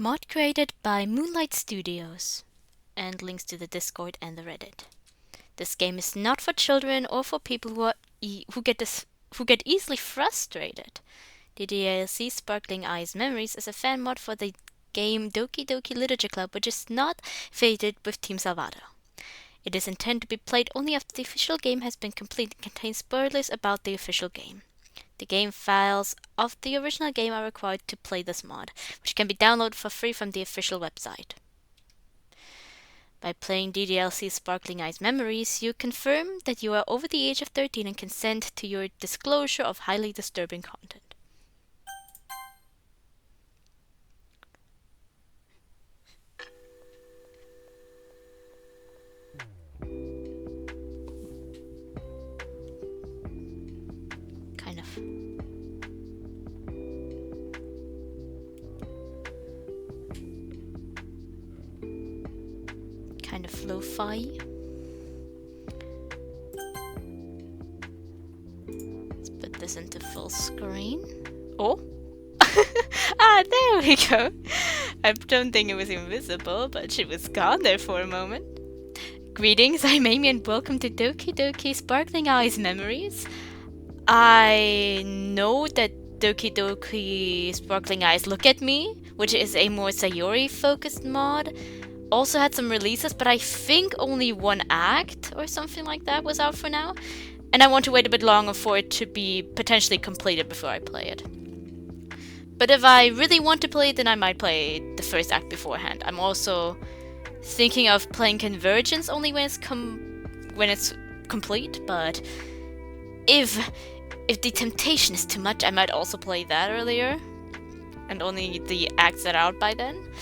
Mod created by Moonlight Studios. And links to the Discord and the Reddit. This game is not for children or for people who get easily frustrated. The DLC Sparkling Eyes Memories is a fan mod for the game Doki Doki Literature Club, which is not affiliated with Team Salvato. It is intended to be played only after the official game has been completed and contains spoilers about the official game. The game files of the original game are required to play this mod, which can be downloaded for free from the official website. By playing DDLC Sparkling Eyes Memories, you confirm that you are over the age of 13 and consent to your disclosure of highly disturbing content. Kind of lo-fi. Let's put this into full screen. Oh! There we go! I don't think it was invisible, but she was gone there for a moment. Greetings, I'm Amy and welcome to Doki Doki Sparkling Eyes Memories. I know that Doki Doki Sparkling Eyes Look at Me, which is a more Sayori focused mod, also had some releases, but I think only one act or something like that was out for now. And I want to wait a bit longer for it to be potentially completed before I play it. But if I really want to play it, then I might play the first act beforehand. I'm also thinking of playing Convergence only when it's complete, but if the temptation is too much, I might also play that earlier. And only the acts that are out by then.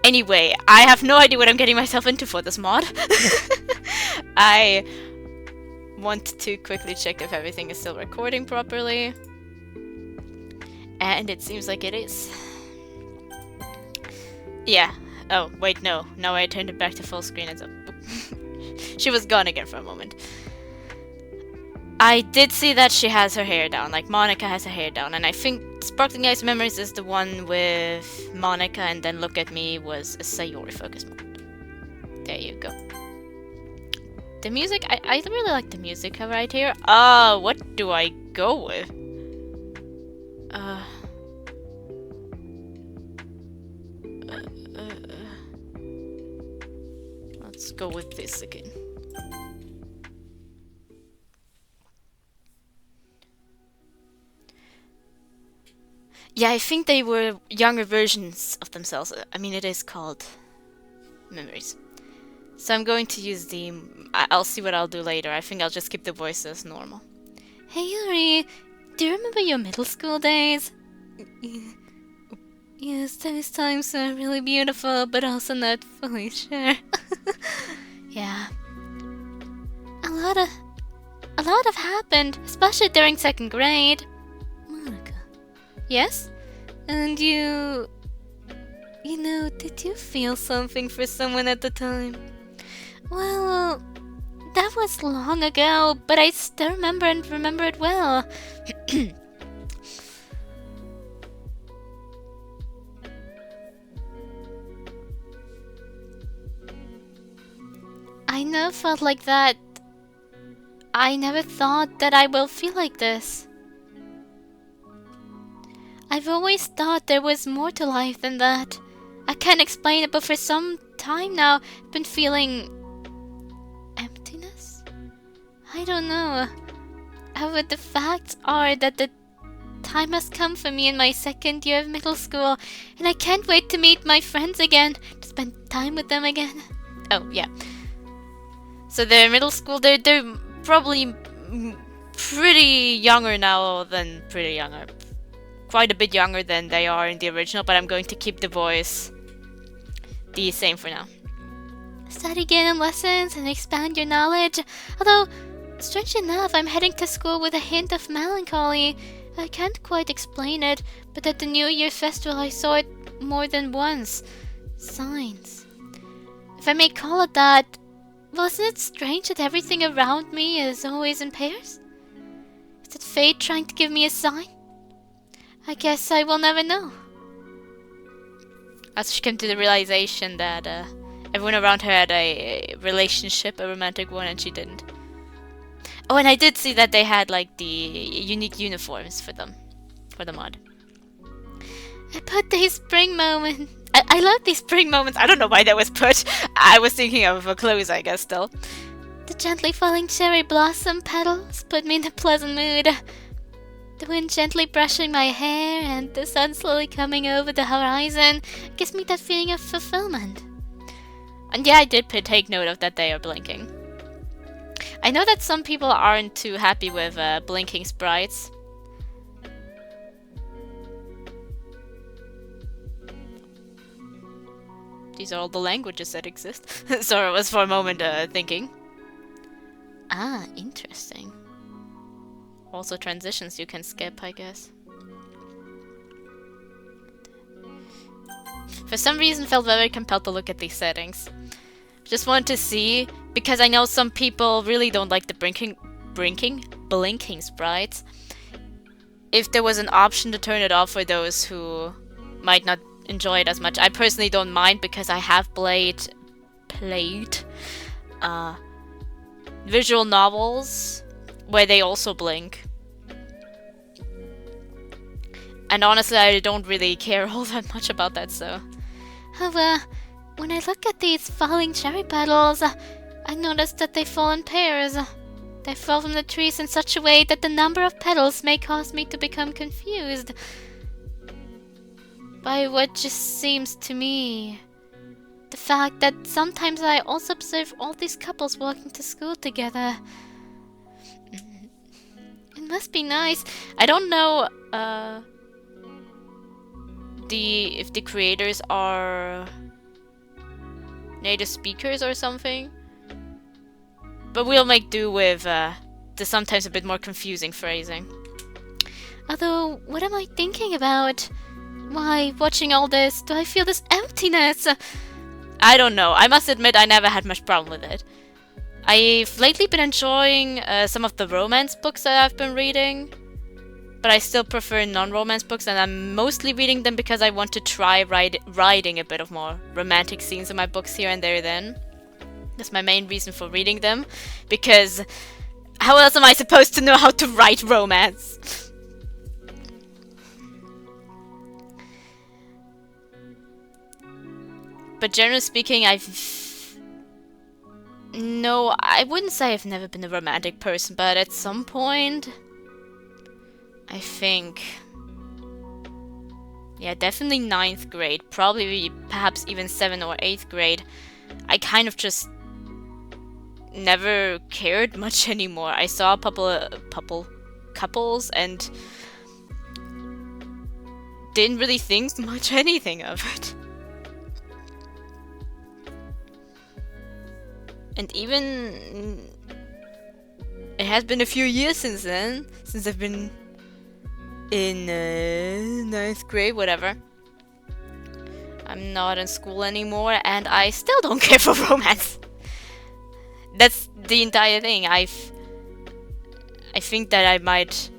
Anyway, I have no idea what I'm getting myself into for this mod. I want to quickly check if everything is still recording properly. And it seems like it is. Yeah. Oh, wait, no. Now I turned it back to full screen. It's up. She was gone again for a moment. I did see that she has her hair down, like Monika has her hair down, and I think Sparkling Eyes Memories is the one with Monika, and then Look at Me was a Sayori focus mod. There you go. The music, I really like the music right here. What do I go with? Let's go with this again. Yeah, I think they were younger versions of themselves. I mean, it is called Memories. So I'm going to use the... I'll see what I'll do later. I think I'll just keep the voices normal. Hey Yuri, do you remember your middle school days? Yes, those times were really beautiful, but also not fully sure. Yeah. A lot have happened, especially during second grade. Monika. Yes? And you know, did you feel something for someone at the time? Well, that was long ago, but I still remember and remember it well. I never felt like that. I never thought that I will feel like this. I've always thought there was more to life than that. I can't explain it, but for some time now, I've been feeling... emptiness? I don't know. However, the facts are that the time has come for me in my second year of middle school, and I can't wait to meet my friends again, to spend time with them again. Oh, yeah. So they're middle school, they're probably pretty younger now than pretty younger. Quite a bit younger than they are in the original, but I'm going to keep the voice the same for now. Study again in lessons and expand your knowledge. Although, strangely enough, I'm heading to school with a hint of melancholy. I can't quite explain it, but at the New Year festival I saw it more than once. Signs. If I may call it that, well, isn't it strange that everything around me is always in pairs? Is it fate trying to give me a sign? I guess I will never know. As she came to the realization that everyone around her had a relationship, a romantic one, and she didn't. Oh, and I did see that they had like the unique uniforms for them, for the mod. I put these spring moments. I love these spring moments. I don't know why that was put. I was thinking of clothes, I guess, still. The gently falling cherry blossom petals put me in a pleasant mood. The wind gently brushing my hair and the sun slowly coming over the horizon gives me that feeling of fulfillment. And yeah, I did take note of that they are blinking. I know that some people aren't too happy with blinking sprites. These are all the languages that exist. So I was for a moment thinking. Ah, interesting. Also transitions you can skip, I guess. For some reason felt very compelled to look at these settings. Just wanted to see, because I know some people really don't like the blinking sprites. If there was an option to turn it off for those who might not enjoy it as much. I personally don't mind because I have played visual novels where they also blink. And honestly, I don't really care all that much about that, so. However, when I look at these falling cherry petals, I notice that they fall in pairs. They fall from the trees in such a way that the number of petals may cause me to become confused by what just seems to me. The fact that sometimes I also observe all these couples walking to school together. It must be nice. I don't know if the creators are native speakers or something. But we'll make do with the sometimes a bit more confusing phrasing. Although, what am I thinking about? Why, watching all this, do I feel this emptiness? I don't know. I must admit I never had much problem with it. I've lately been enjoying some of the romance books that I've been reading. But I still prefer non-romance books, and I'm mostly reading them because I want to try writing a bit of more romantic scenes in my books here and there then. That's my main reason for reading them. Because how else am I supposed to know how to write romance? But generally speaking, no, I wouldn't say I've never been a romantic person, but at some point, I think, yeah, definitely 9th grade, probably perhaps even 7th or 8th grade, I kind of just never cared much anymore. I saw a couple couples and didn't really think much anything of it. And even it has been a few years since then, since I've been in 9th grade, whatever. I'm not in school anymore, and I still don't care for romance. That's the entire thing. I think that I might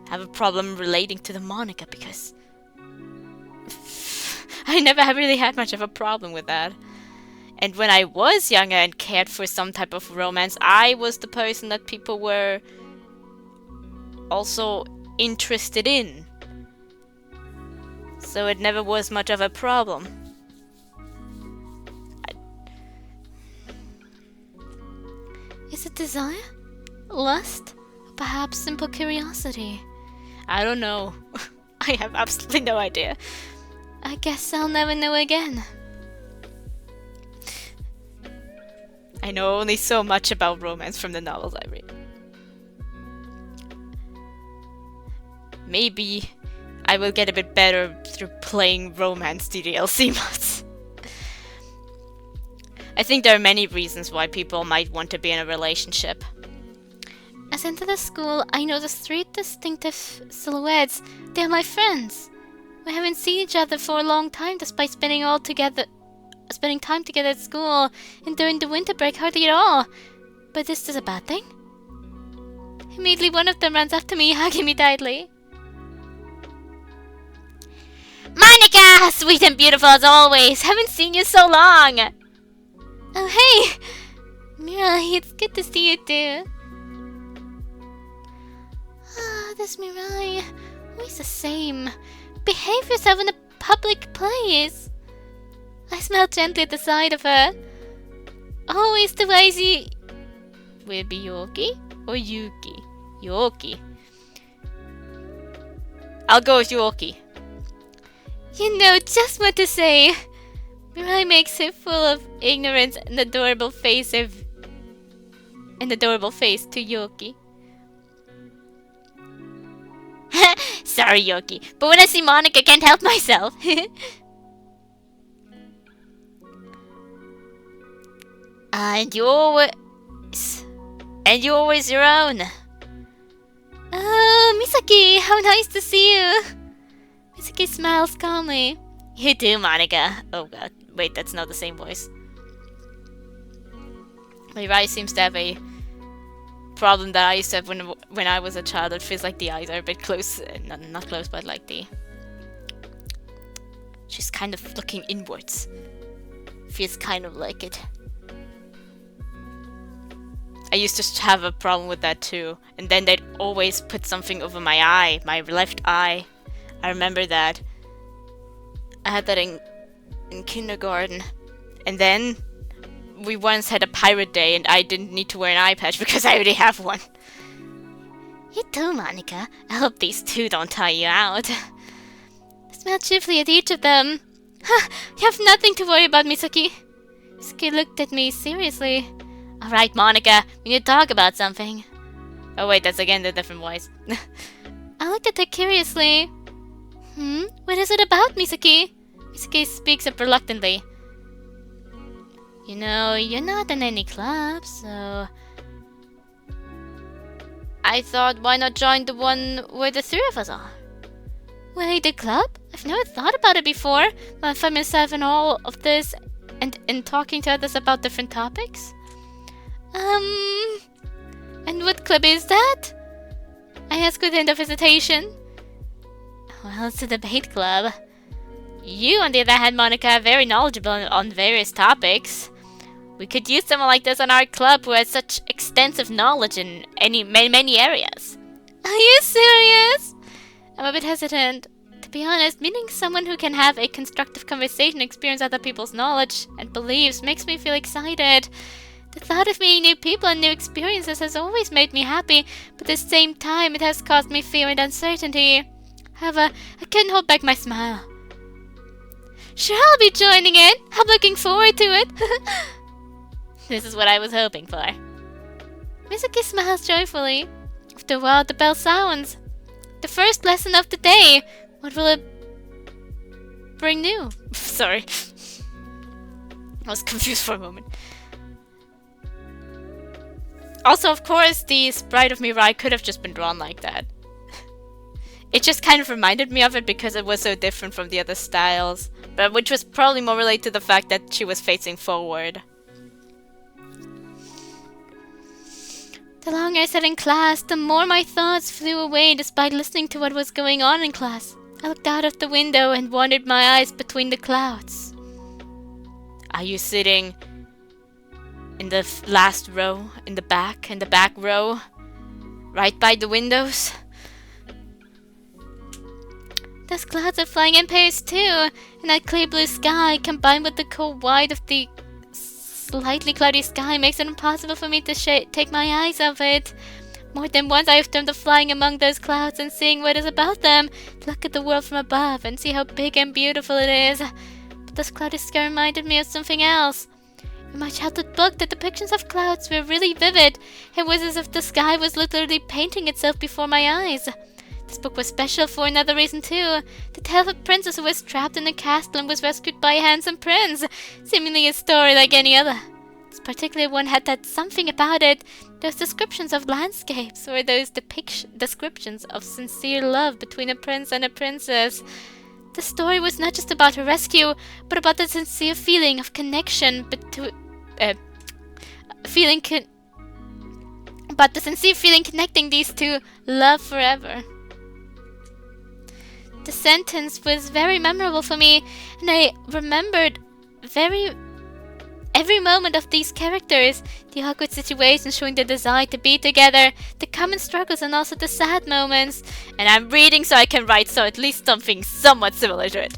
have a problem relating to the Monika because I never really had much of a problem with that. And when I was younger and cared for some type of romance, I was the person that people were also interested in. So it never was much of a problem. Is it desire? Lust? Perhaps simple curiosity? I don't know. I have absolutely no idea. I guess I'll never know again. I know only so much about romance from the novels I read. Maybe I will get a bit better through playing romance DLC mods. I think there are many reasons why people might want to be in a relationship. As I enter the school, I notice 3 distinctive silhouettes. They are my friends. We haven't seen each other for a long time despite spending time together at school, and during the winter break hardly at all. But is this a bad thing? Immediately one of them runs up to me, hugging me tightly. Monika, Ah, sweet and beautiful as always. Haven't seen you so long. Oh, hey. Mirai, it's good to see you too. Ah, this Mirai. Always the same. Behave yourself in a public place. I smile gently at the side of her. Always the way she... Will it be Yoki or Yuki? Yoki. I'll go with Yoki. You know just what to say. Mirai makes it full of ignorance and adorable face to Yoki. Sorry, Yoki, but when I see Monika, I can't help myself. And you're always your own. Oh, Misaki, how nice to see you. Misaki smiles calmly. You too, Monika. Oh god, wait, that's not the same voice. Mirai seems to have a problem that I used to have when I was a child. It feels like the eyes are a bit close, not close, but like she's kind of looking inwards. Feels kind of like it. I used to have a problem with that too, and then they'd always put something over my eye, my left eye. I remember that. I had that in kindergarten, and then we once had a pirate day and I didn't need to wear an eye patch because I already have one. You too, Monika. I hope these two don't tire you out. I smiled cheerfully at each of them. You have nothing to worry about, Misaki. Misaki looked at me seriously. Alright, Monika, we need to talk about something. Oh wait, that's again the different voice. I looked at her curiously. What is it about, Misaki? Misaki speaks up reluctantly. You know, you're not in any club, so... I thought, why not join the one where the three of us are? Wait, the club? I've never thought about it before. I find myself in all of this and in talking to others about different topics. And what club is that? I asked with a hint of hesitation. Well, it's a debate club. You, on the other hand, Monika, are very knowledgeable on various topics. We could use someone like this on our club who has such extensive knowledge in many areas. Are you serious? I'm a bit hesitant. To be honest, meeting someone who can have a constructive conversation, experience other people's knowledge and beliefs makes me feel excited. The thought of meeting new people and new experiences has always made me happy, but at the same time it has caused me fear and uncertainty. However, I couldn't hold back my smile. Sure, I'll be joining in. I'm looking forward to it. This is what I was hoping for. Misaki smiles joyfully. After a while, the bell sounds. The first lesson of the day. What will it bring new? Sorry. I was confused for a moment. Also, of course, the sprite of Mirai could have just been drawn like that. It just kind of reminded me of it because it was so different from the other styles, but which was probably more related to the fact that she was facing forward. The longer I sat in class, the more my thoughts flew away despite listening to what was going on in class. I looked out of the window and wandered my eyes between the clouds. Are you sitting in the last row, in the back row, right by the windows? Those clouds are flying in pairs too, and that clear blue sky combined with the cold white of the slightly cloudy sky makes it impossible for me to take my eyes off it. More than once I have dreamt of flying among those clouds and seeing what is about them, to look at the world from above and see how big and beautiful it is. But this cloudy sky reminded me of something else. In my childhood book, the depictions of clouds were really vivid. It was as if the sky was literally painting itself before my eyes. This book was special for another reason too. The tale of a princess who was trapped in a castle and was rescued by a handsome prince. Seemingly a story like any other. This particular one had that something about it. Those descriptions of landscapes, or those descriptions of sincere love between a prince and a princess. The story was not just about her rescue, but about the sincere feeling of connection about the sincere feeling connecting these two, love forever. The sentence was very memorable for me, and I remembered every moment of these characters, the awkward situations showing the desire to be together, the common struggles and also the sad moments. And I'm reading so I can write, so at least something somewhat similar to it.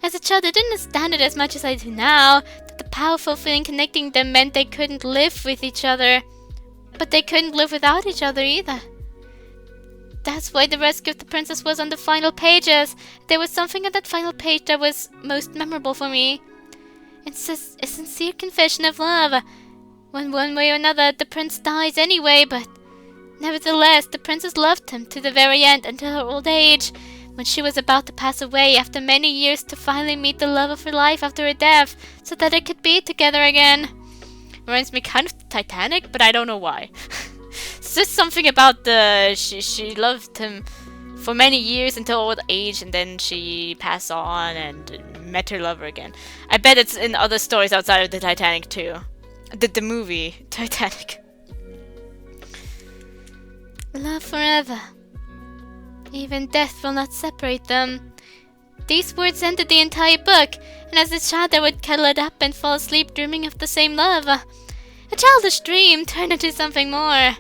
As a child, I didn't understand it as much as I do now, that the powerful feeling connecting them meant they couldn't live with each other, but they couldn't live without each other either. That's why the rescue of the princess was on the final pages. There was something on that final page that was most memorable for me. It's a sincere confession of love. When one way or another the prince dies anyway, but nevertheless the princess loved him to the very end until her old age, when she was about to pass away after many years to finally meet the love of her life after her death, so that they could be together again. Reminds me kind of Titanic, but I don't know why. It's just something about she loved him for many years until old age, and then she passed on and met her lover again. I bet it's in other stories outside of the Titanic too. The movie Titanic. Love forever. Even death will not separate them. These words ended the entire book, and as a child I would cuddle it up and fall asleep dreaming of the same love. A childish dream turned into something more.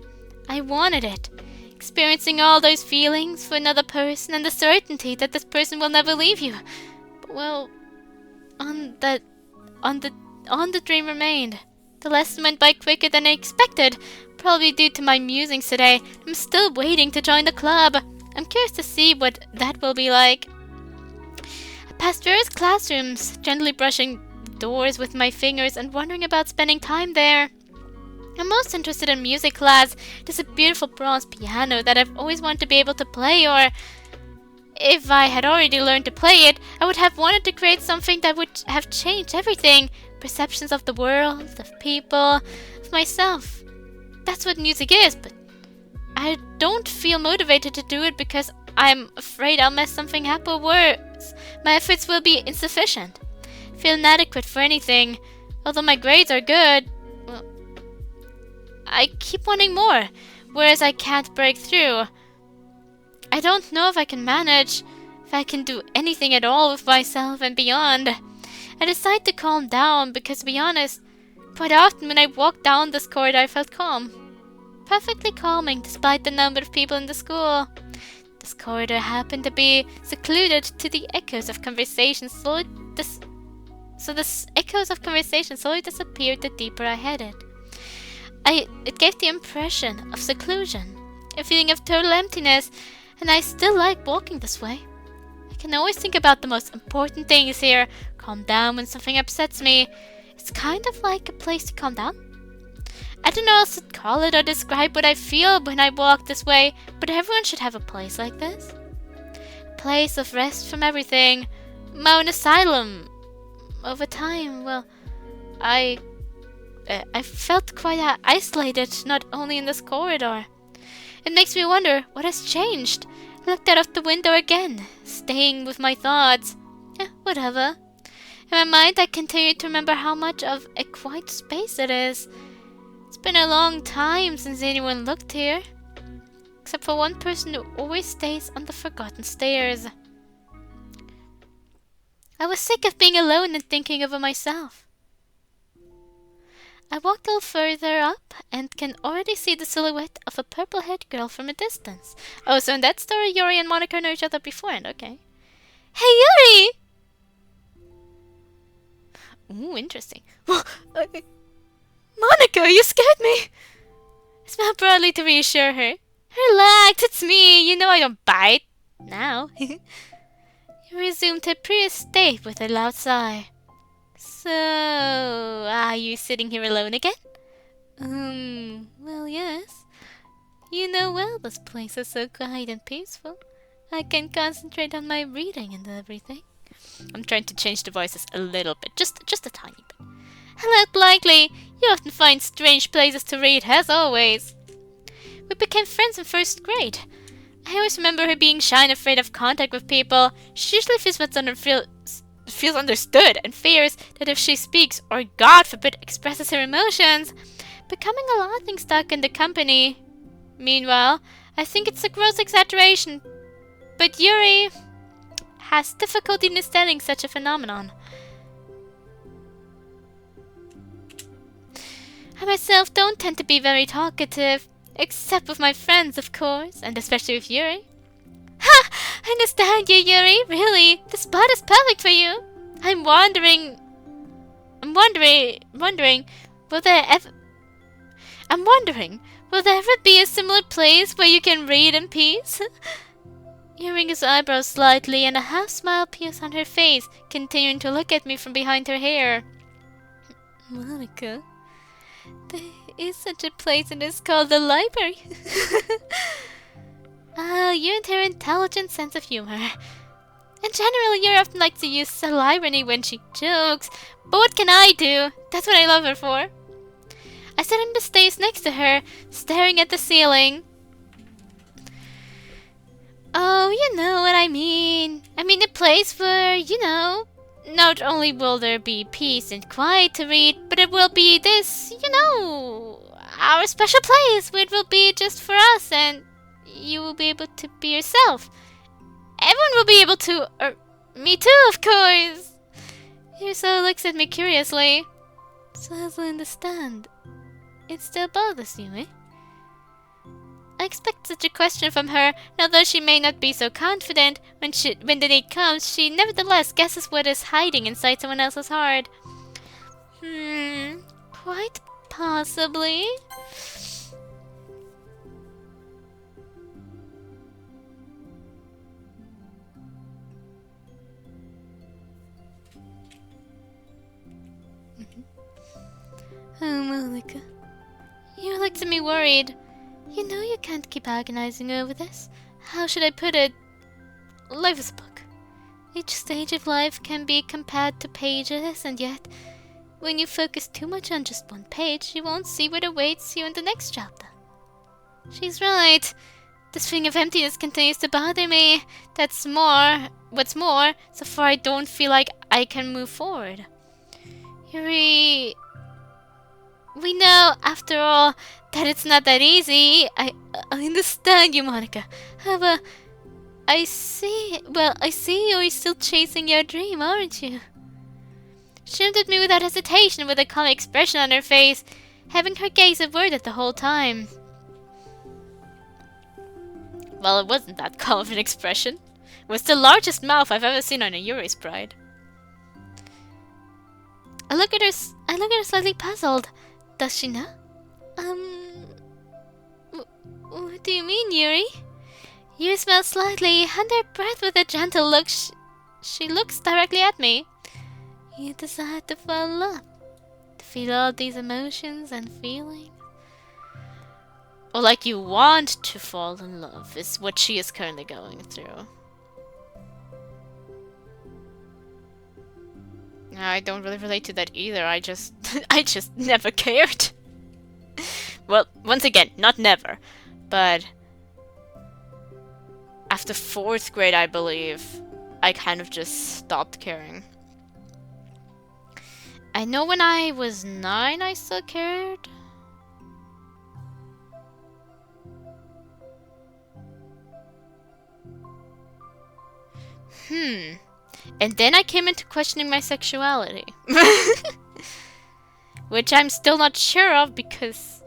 I wanted it. Experiencing all those feelings for another person and the certainty that this person will never leave you. But well, on the dream remained. The lesson went by quicker than I expected, probably due to my musings today. I'm still waiting to join the club. I'm curious to see what that will be like. I passed various classrooms, gently brushing the doors with my fingers and wondering about spending time there. I'm most interested in music class. There's a beautiful bronze piano that I've always wanted to be able to play, or if I had already learned to play it, I would have wanted to create something that would have changed everything. Perceptions of the world, of people, of myself. That's what music is, but I don't feel motivated to do it because I'm afraid I'll mess something up or worse. My efforts will be insufficient. I feel inadequate for anything. Although my grades are good, well, I keep wanting more, whereas I can't break through. I don't know if I can manage, if I can do anything at all with myself and beyond. I decide to calm down because, to be honest, quite often when I walked down this corridor I felt calm. Perfectly calming despite the number of people in the school. This corridor happened to be secluded to the echoes of conversation, so the echoes of conversation slowly disappeared the deeper I headed. It gave the impression of seclusion, a feeling of total emptiness, and I still like walking this way. I can always think about the most important things here, calm down when something upsets me. It's kind of like a place to calm down. I don't know how else to call it or describe what I feel when I walk this way, but everyone should have a place like this. A place of rest from everything. My own asylum. Over time, well, I felt quite isolated, not only in this corridor. It makes me wonder what has changed. I looked out of the window again, staying with my thoughts. Whatever. In my mind, I continued to remember how much of a quiet space it is. It's been a long time since anyone looked here, except for one person who always stays on the forgotten stairs. I was sick of being alone and thinking over myself. I walked a little further up and can already see the silhouette of a purple-haired girl from a distance. Oh, so in that story, Yuri and Monika know each other beforehand, okay. Hey, Yuri! Ooh, interesting. Monika, you scared me! I smiled broadly to reassure her. Relax, it's me. You know I don't bite. Now. You resumed her previous state with a loud sigh. So, are you sitting here alone again? Well, yes. You know well this place is so quiet and peaceful. I can concentrate on my reading and everything. I'm trying to change the voices a little bit, just a tiny bit. Hello, Blakely. You often find strange places to read, as always. We became friends in first grade. I always remember her being shy and afraid of contact with people. She usually feels understood and fears that if she speaks, or God forbid, expresses her emotions, becoming a laughing stock in the company. Meanwhile, I think it's a gross exaggeration but Yuri has difficulty understanding such a phenomenon. I myself don't tend to be very talkative, except with my friends, of course, and especially with Yuri. Ha! I understand you, Yuri, really. The spot is perfect for you. I'm wondering, will there ever... will there ever be a similar place where you can read in peace? Yuri his eyebrows slightly, and a half-smile appears on her face, continuing to look at me from behind her hair. Monika, there is such a place, and it's called the library. You and her intelligent sense of humor. And generally, Yuri often likes to use irony when she jokes. But what can I do? That's what I love her for. I sit on the stairs next to her, staring at the ceiling. Oh, you know what I mean. I mean a place where, you know, not only will there be peace and quiet to read, but it will be this, you know, our special place where it will be just for us and you will be able to be yourself. Everyone will be able to, me too, of course. Yuso looks at me curiously. So as I understand, it still bothers you, eh? I expect such a question from her, and although she may not be so confident, when the day comes, she nevertheless guesses what is hiding inside someone else's heart. Quite possibly. Oh, Monika. You look at me worried. You know you can't keep agonizing over this. How should I put it? Life is a book. Each stage of life can be compared to pages, and yet, when you focus too much on just one page, you won't see what awaits you in the next chapter. She's right. This feeling of emptiness continues to bother me. What's more, so far I don't feel like I can move forward. Yuri... We know, after all, that it's not that easy. I understand you, Monika. However, I see you're still chasing your dream, aren't you? She looked at me without hesitation, with a calm expression on her face, having her gaze averted the whole time. Well, it wasn't that calm of an expression. It was the largest mouth I've ever seen on a Yuri's bride. I look at her slightly puzzled. Does she know? What do you mean, Yuri? Yuri smells slightly, under her breath with a gentle look. She looks directly at me. You decide to fall in love, to feel all these emotions and feelings. Or like you want to fall in love is what she is currently going through. I don't really relate to that either. I just never cared. Well, once again, not never, but after 4th grade, I believe, I kind of just stopped caring. I know when I was 9, I still cared. And then I came into questioning my sexuality. Which I'm still not sure of because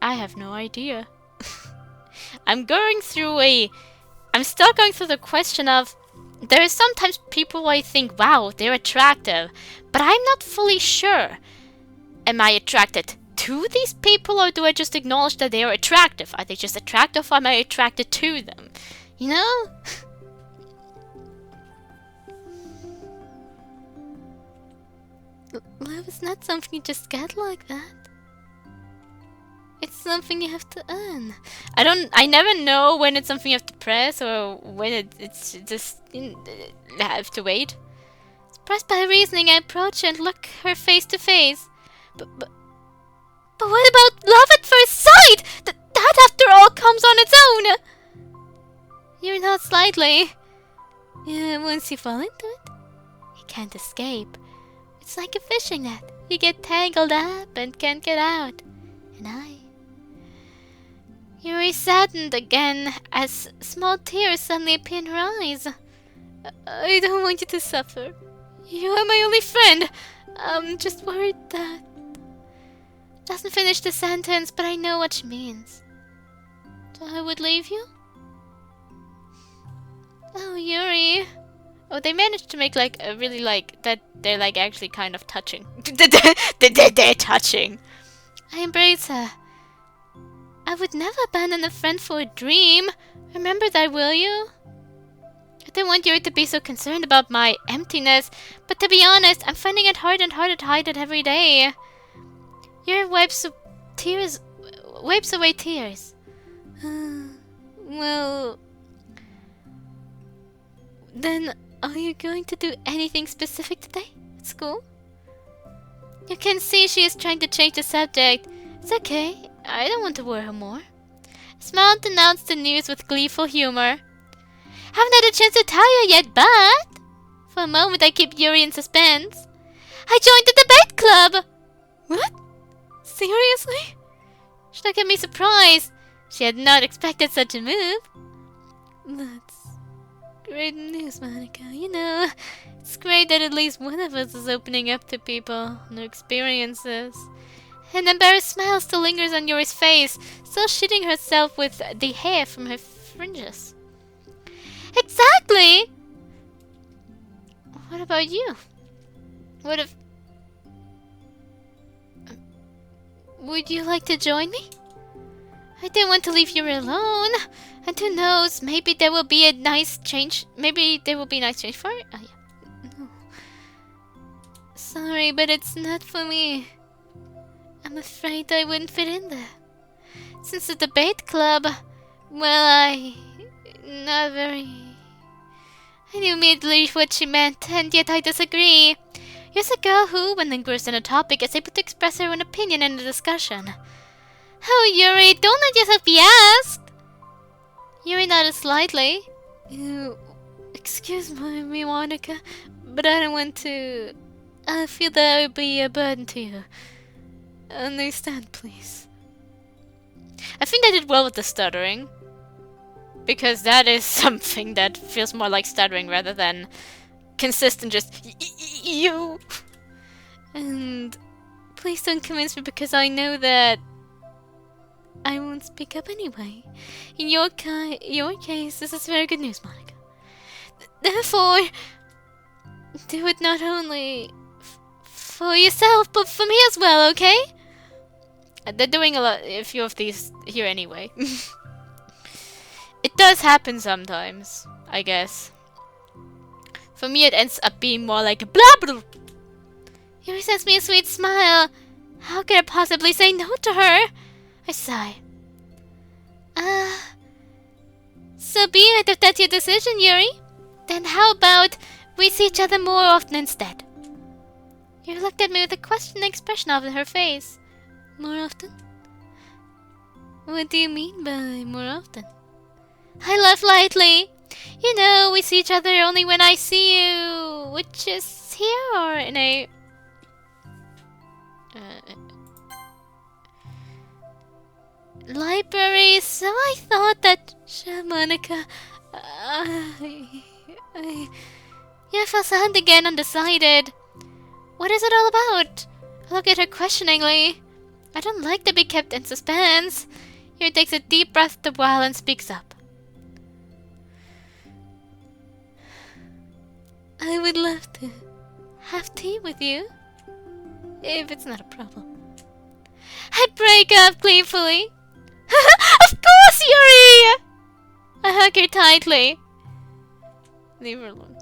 I have no idea. I'm still going through the question of, there are sometimes people who I think, wow, they're attractive, but I'm not fully sure. Am I attracted to these people, or do I just acknowledge that they are attractive? Are they just attractive, or am I attracted to them? You know? Love is not something you just get like that. It's something you have to earn. I never know when it's something you have to press or when it's just, have to wait. Surprised by her reasoning, I approach her and look her face to face. But what about love at first sight? That after all comes on its own. You're not slightly. Yeah, once you fall into it, you can't escape. It's like a fishing net. You get tangled up and can't get out. And Yuri saddened again as small tears suddenly appeared in her eyes. I don't want you to suffer. You are my only friend. I'm just worried that... Doesn't finish the sentence, but I know what she means. I would leave you? Oh, Yuri. Oh, they managed to make like a really like that they're like actually kind of touching. They're touching. I embrace her. I would never abandon a friend for a dream. Remember that, will you? I don't want Yuri to be so concerned about my emptiness, but to be honest, I'm finding it hard and harder to hide it every day. Yuri wipes away tears. Well, then are you going to do anything specific today at school? You can see she is trying to change the subject. It's okay, I don't want to worry her more. Smiled announced the news with gleeful humor. Haven't had a chance to tell you yet, but... For a moment I keep Yuri in suspense. I joined the debate club! What? Seriously? She looked at me surprised. She had not expected such a move. That's great news, Monika. You know, it's great that at least one of us is opening up to people, new experiences. An embarrassed smile still lingers on Yuri's face, still shooting herself with the hair from her fringes. Exactly! What about you? What if... Would you like to join me? I didn't want to leave you alone. And who knows, maybe there will be a nice change. Maybe there will be a nice change for it. Oh, yeah. No. Sorry, but it's not for me. I'm afraid I wouldn't fit in there. Since the debate club, well, not very... I knew immediately what she meant, and yet I disagree. Here's a girl who, when engrossed in a topic, is able to express her own opinion in a discussion. Oh, Yuri, don't let yourself be asked! Yuri nodded slightly. Excuse me, Monika, but I don't want to... I feel that would be a burden to you. Understand, please. I think I did well with the stuttering. Because that is something that feels more like stuttering rather than consistent just you. And please don't convince me because I know that I won't speak up anyway. In your case, this is very good news, Monika. Therefore, do it not only for yourself, but for me as well, okay? They're doing a few of these here anyway. It does happen sometimes, I guess. For me, it ends up being more like a blah blah. Yuri sends me a sweet smile. How could I possibly say no to her? I sigh. So be it if that's your decision, Yuri. Then how about we see each other more often instead? Yuri looked at me with a questioning expression on her face. More often? What do you mean by more often? I laughed lightly. You know, we see each other only when I see you, which is here or in a... library, so I thought that... Sure, Monika... Yeah, I felt silent again, undecided. What is it all about? I look at her questioningly. I don't like to be kept in suspense. Yuri takes a deep breath a while and speaks up. I would love to have tea with you, if it's not a problem. I break up gleefully. Of course, Yuri! I hug her tightly. Leave her alone.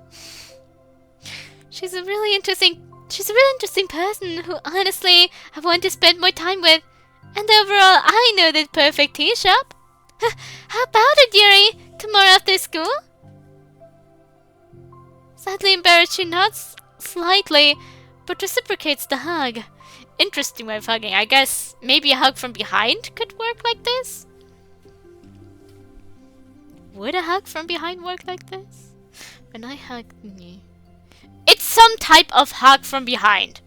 She's a really interesting person who honestly I want to spend more time with. And overall, I know the perfect tea shop. How about it, Yuri? Tomorrow after school? Sadly embarrassed, she nods slightly, but reciprocates the hug. Interesting way of hugging. I guess maybe a hug from behind could work like this? Would a hug from behind work like this? When I hug me. It's some type of hug from behind.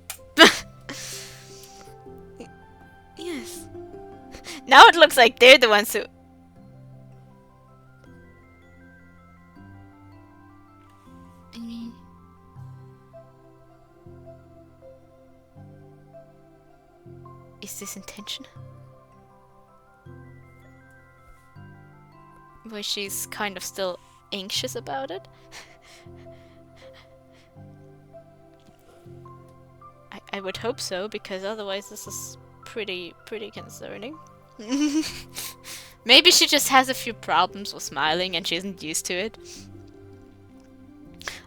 Yes. Now it looks like they're the ones who... I mean... Is this intentional? Where she's kind of still anxious about it? I would hope so, because otherwise this is pretty concerning. Maybe she just has a few problems with smiling and she isn't used to it.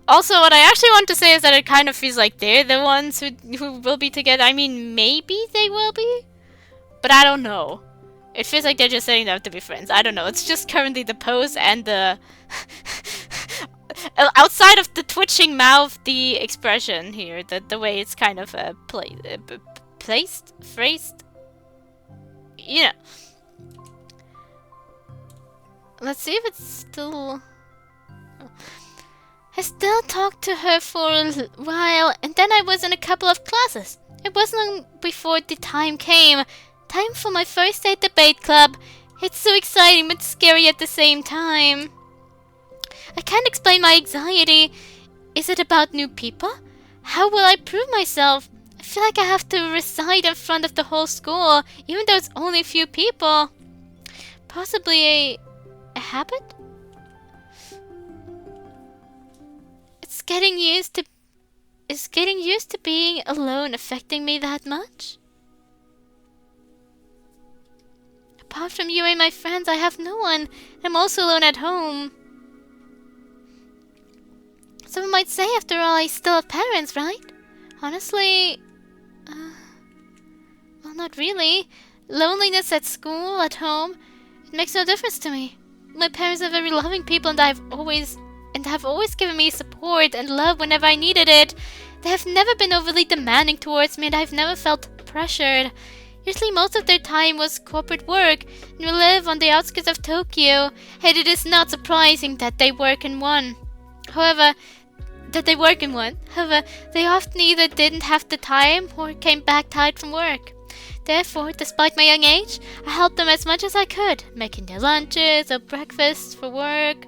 Also, what I actually want to say is that it kind of feels like they're the ones who will be together. I mean, maybe they will be, but I don't know. It feels like they're just setting them up to be friends. I don't know. It's just currently the pose and the... outside of the twitching mouth, the expression here, the way it's kind of phrased. You know. Let's see if it's still... I still talked to her for a while, and then I was in a couple of classes. It wasn't long before the time came. Time for my first day at debate club. It's so exciting but scary at the same time. I can't explain my anxiety. Is it about new people? How will I prove myself? I feel like I have to recite in front of the whole school, even though it's only a few people. Possibly a habit? Is getting used to being alone affecting me that much? Apart from you and my friends, I have no one. I'm also alone at home. Someone might say, after all, I still have parents, right? Honestly, well, not really. Loneliness at school, at home, it makes no difference to me. My parents are very loving people, and have always given me support and love whenever I needed it. They have never been overly demanding towards me, and I've never felt pressured. Usually most of their time was corporate work, and we live on the outskirts of Tokyo, and it is not surprising that they work in one. However, they often either didn't have the time or came back tired from work. Therefore, despite my young age, I helped them as much as I could, making their lunches or breakfasts for work.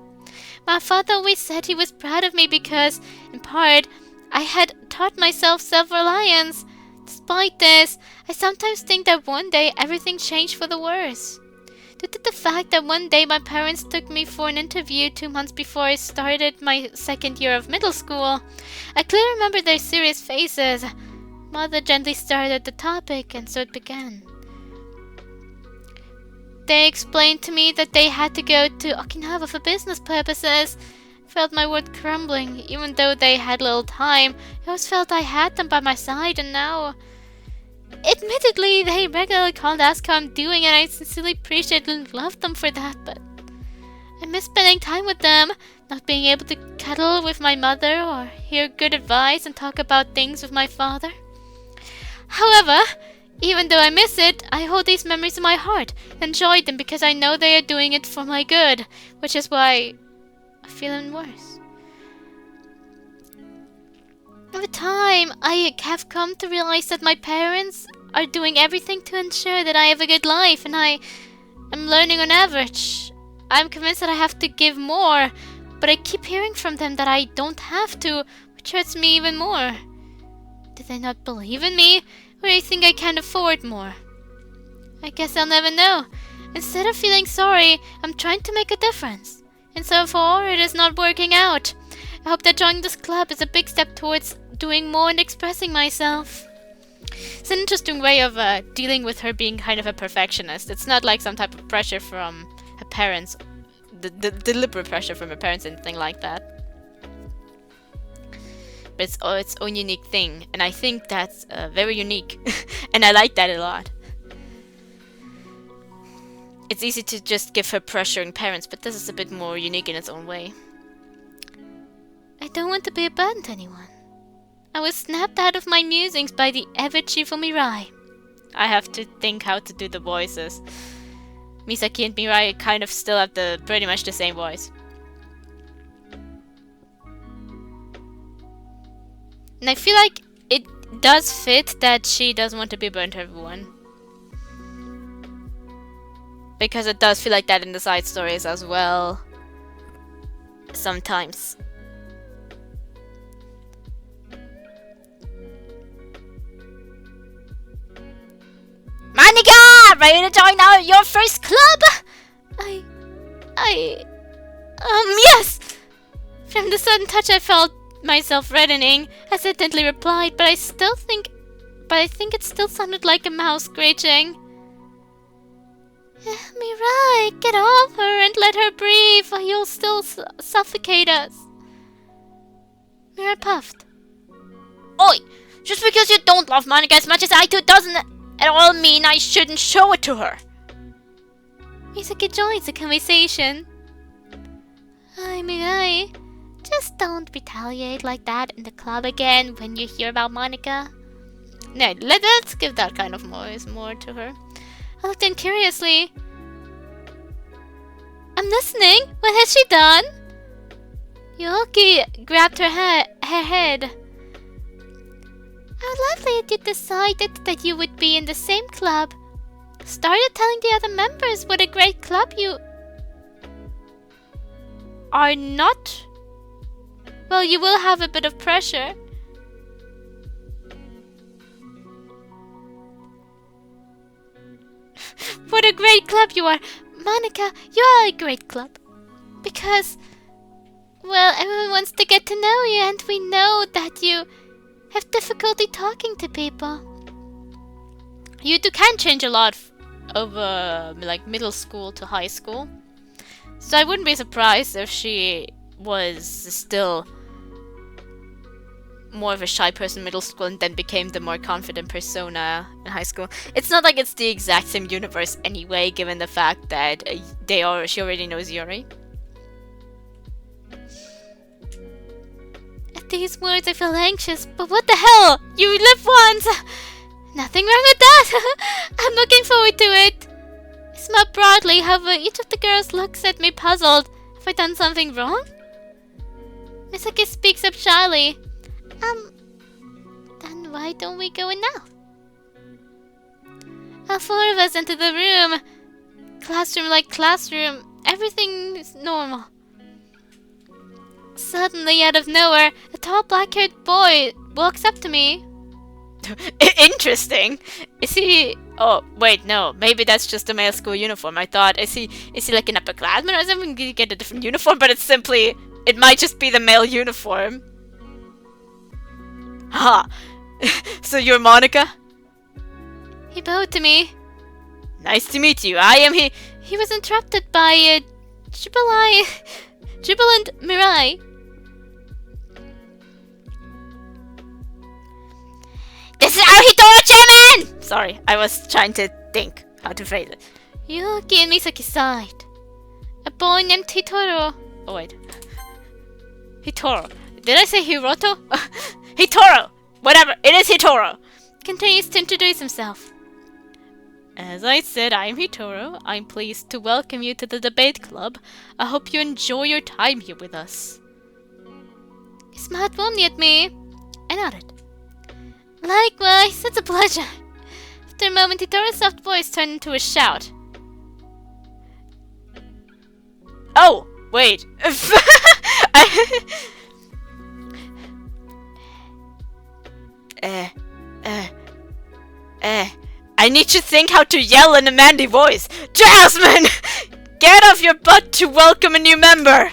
My father always said he was proud of me because, in part, I had taught myself self-reliance. Despite this, I sometimes think that one day everything changed for the worse. Due to the fact that one day my parents took me for an interview 2 months before I started my second year of middle school, I clearly remember their serious faces. Mother gently started the topic, and so it began. They explained to me that they had to go to Okinawa for business purposes. I felt my world crumbling. Even though they had little time, I always felt I had them by my side, and now... Admittedly, they regularly called to ask how I'm doing, and I sincerely appreciate and love them for that, but... I miss spending time with them, not being able to cuddle with my mother or hear good advice and talk about things with my father. However, even though I miss it, I hold these memories in my heart, enjoy them because I know they are doing it for my good, which is why I feel even worse. Over time, I have come to realize that my parents are doing everything to ensure that I have a good life, and I am learning on average. I'm convinced that I have to give more, but I keep hearing from them that I don't have to, which hurts me even more. Do they not believe in me, or do they think I can't afford more? I guess I'll never know. Instead of feeling sorry, I'm trying to make a difference. And so far, it is not working out. I hope that joining this club is a big step towards doing more and expressing myself. It's an interesting way of dealing with her being kind of a perfectionist. It's not like some type of pressure from her parents, the deliberate pressure from her parents, anything like that. But it's its own unique thing, and I think that's very unique, and I like that a lot. It's easy to just give her pressuring parents, but this is a bit more unique in its own way. I don't want to be a burden to anyone. I was snapped out of my musings by the ever-cheerful Mirai. I have to think how to do the voices. Misaki and Mirai kind of still have pretty much the same voice. And I feel like it does fit that she doesn't want to be burnt to everyone. Because it does feel like that in the side stories as well. Sometimes. ready to join your first club? Yes! From the sudden touch I felt myself reddening. I hesitantly replied, but I think it still sounded like a mouse screeching. Mirai, get off her and let her breathe, or you'll still suffocate us. Mirai puffed. Oi! Just because you don't love Monika as much as I do doesn't at all mean I shouldn't show it to her. Misaki joins the conversation. Hi, Mirai. Just don't retaliate like that in the club again when you hear about Monika. No, let's give that kind of more to her. I looked in curiously. I'm listening. What has she done? Yoki grabbed her head. How lovely that you decided that you would be in the same club. Started telling the other members what a great club you are not. Well, you will have a bit of pressure. What a great club you are! Monika, you are a great club. Because, well, everyone wants to get to know you, and we know that you have difficulty talking to people. You can change a lot over like middle school to high school. So I wouldn't be surprised if she was still more of a shy person in middle school and then became the more confident persona in high school. It's not like it's the exact same universe anyway, given the fact that she already knows Yuri. At these words I feel anxious, but what the hell? You live once! Nothing wrong with that! I'm looking forward to it! I smiled broadly, however each of the girls looks at me puzzled. Have I done something wrong? Misaki speaks up shyly. Then why don't we go in now? All four of us enter the room. Classroom like classroom. Everything is normal. Suddenly, out of nowhere, a tall black-haired boy walks up to me. Interesting. Is he... Oh, wait, no. Maybe that's just a male school uniform. I thought, is he like an upperclassman or something? You get a different uniform, but it's simply... It might just be the male uniform. Ha! So you're Monika? He bowed to me. Nice to meet you. I am he... He was interrupted by a jubilant Mirai. This is our Hitoro-chairman! Sorry, I was trying to think how to phrase it. Yuki and Misaki sighed. A boy named Hitoro. Oh wait. Hitoro. Did I say Hiroto? Hitoro! Whatever, it is Hitoro! Continues to introduce himself. As I said, I am Hitoro. I'm pleased to welcome you to the debate club. I hope you enjoy your time here with us. He smiled warmly at me. I nodded. Likewise, it's a pleasure. After a moment, Hitoro's soft voice turned into a shout. Oh, wait. I need to think how to yell in a manly voice. Jasmine! Get off your butt to welcome a new member!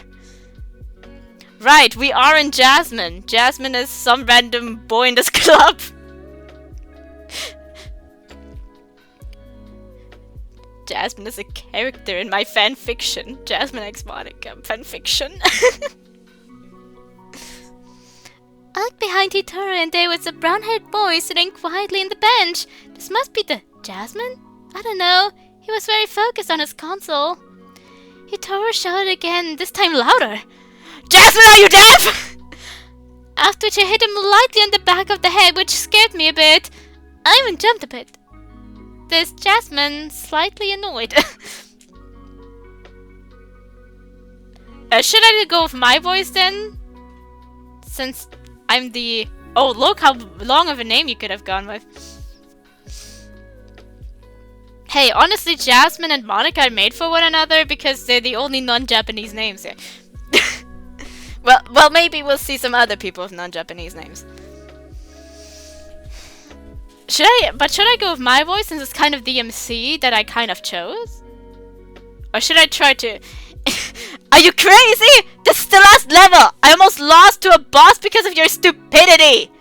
Right, we are in Jasmine. Jasmine is some random boy in this club. Jasmine is a character in my fanfiction. Jasmine X Monika fanfiction. I looked behind Hitoro and there was a brown-haired boy sitting quietly on the bench. This must be the Jasmine? I don't know. He was very focused on his console. Hitoro shouted again, this time louder. Jasmine, are you deaf? After which I hit him lightly on the back of the head, which scared me a bit. I even jumped a bit. This Jasmine, slightly annoyed. Should I go with my voice then? Since I'm the... Oh, look how long of a name you could have gone with. Hey, honestly, Jasmine and Monika are made for one another because they're the only non-Japanese names here. Well, maybe we'll see some other people with non-Japanese names. Should I go with my voice since it's kind of the MC that I kind of chose? Or should I try to... Are you crazy? This is the last level! I almost lost to a boss because of your stupidity!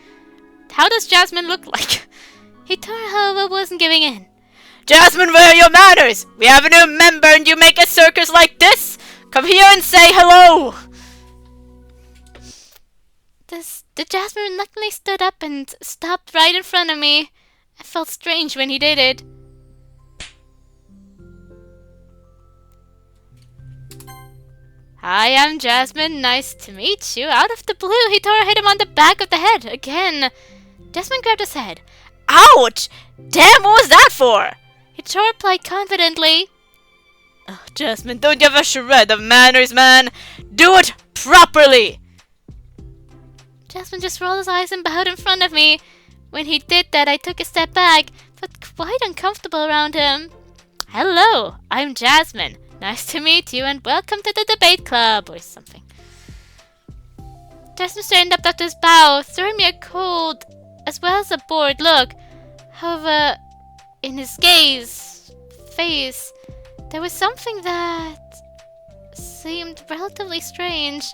How does Jasmine look like? Hitoru, however, wasn't giving in. Jasmine, where are your manners? We have a new member and you make a circus like this? Come here and say hello! The Jasmine reluctantly stood up and stopped right in front of me. I felt strange when he did it. Hi, I'm Jasmine. Nice to meet you. Out of the blue, Hitoru hit him on the back of the head again. Jasmine grabbed his head. Ouch! Damn, what was that for? Hitoru replied confidently. Oh, Jasmine, don't you have a shred of manners, man? Do it properly! Jasmine just rolled his eyes and bowed in front of me. When he did that, I took a step back, felt quite uncomfortable around him. Hello, I'm Jasmine. Nice to meet you and welcome to the debate club, or something. Jasmine straightened up after his bow, throwing me a cold, as well as a bored look. However, in his face, there was something that seemed relatively strange.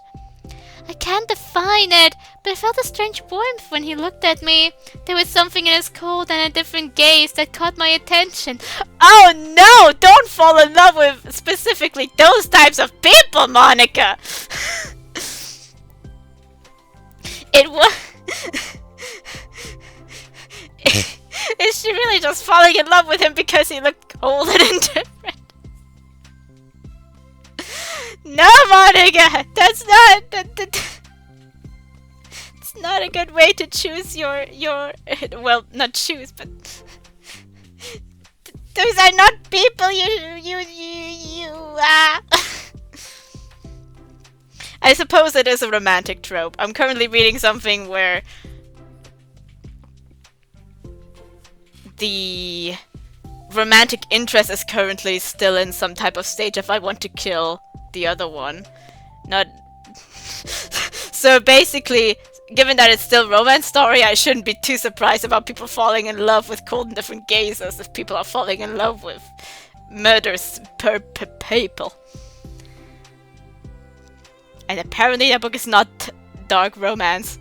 I can't define it, but I felt a strange warmth when he looked at me. There was something in his cold and a different gaze that caught my attention. Oh no! Don't fall in love with specifically those types of people, Monika! It was... Is she really just falling in love with him because he looked cold and indifferent? No, Monika! That's not... It's not a good way to choose your... Well, not choose, but... Those are not people I suppose it is a romantic trope. I'm currently reading something where... the romantic interest is currently still in some type of stage of I want to kill the other one. Not... So basically, given that it's still romance story, I shouldn't be too surprised about people falling in love with cold and different gazes if people are falling in love with murders per people. And apparently that book is not dark romance.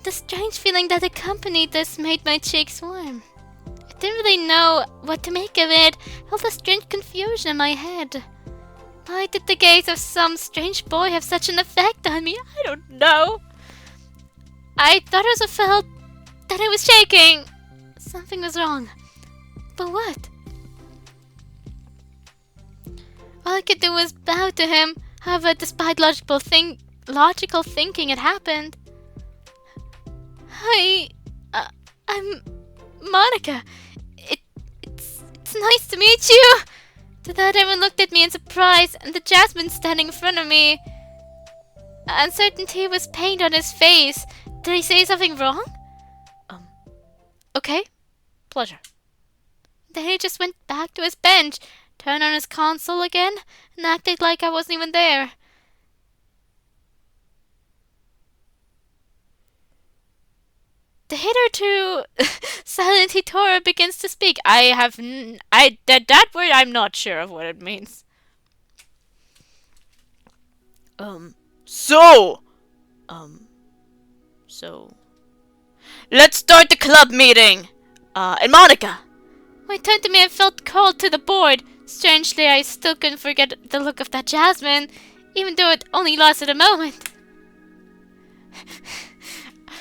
The strange feeling that accompanied this made my cheeks warm. I didn't really know what to make of it. I felt a strange confusion in my head. Why did the gaze of some strange boy have such an effect on me? I don't know. I thought I also felt that I was shaking. Something was wrong. But what? All I could do was bow to him. However, despite logical thinking, it happened. Hi, I'm Monika. It's nice to meet you. To that, everyone looked at me in surprise, and the Jasmine standing in front of me. Uncertainty was painted on his face. Did he say something wrong? Okay. Pleasure. Then he just went back to his bench, turned on his console again, and acted like I wasn't even there. The hitherto silent Hitoru begins to speak. That word, I'm not sure of what it means. So, let's start the club meeting. And Monika. When he turned to me, I felt called to the board. Strangely, I still couldn't forget the look of that Jasmine, even though it only lasted a moment.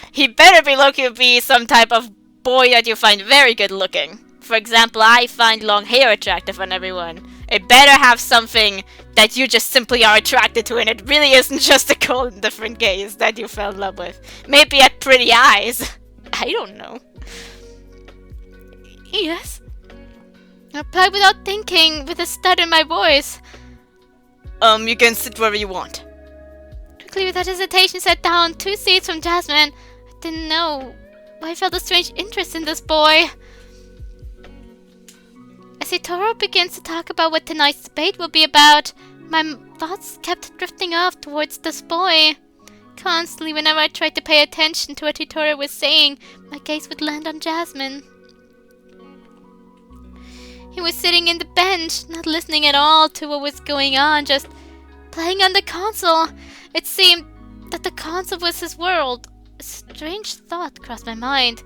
He better be some type of boy that you find very good looking. For example, I find long hair attractive on everyone. It better have something that you just simply are attracted to, and it really isn't just a cold and different gaze that you fell in love with. Maybe at pretty eyes. I don't know. Yes? I replied without thinking, with a stutter in my voice. You can sit wherever you want. Quickly, without hesitation, sat down 2 seats from Jasmine. I didn't know why I felt a strange interest in this boy. As Hitoru begins to talk about what tonight's debate will be about, my thoughts kept drifting off towards this boy. Constantly, whenever I tried to pay attention to what tutor was saying, my gaze would land on Jasmine. He was sitting in the bench, not listening at all to what was going on, just playing on the console. It seemed that the console was his world. A strange thought crossed my mind.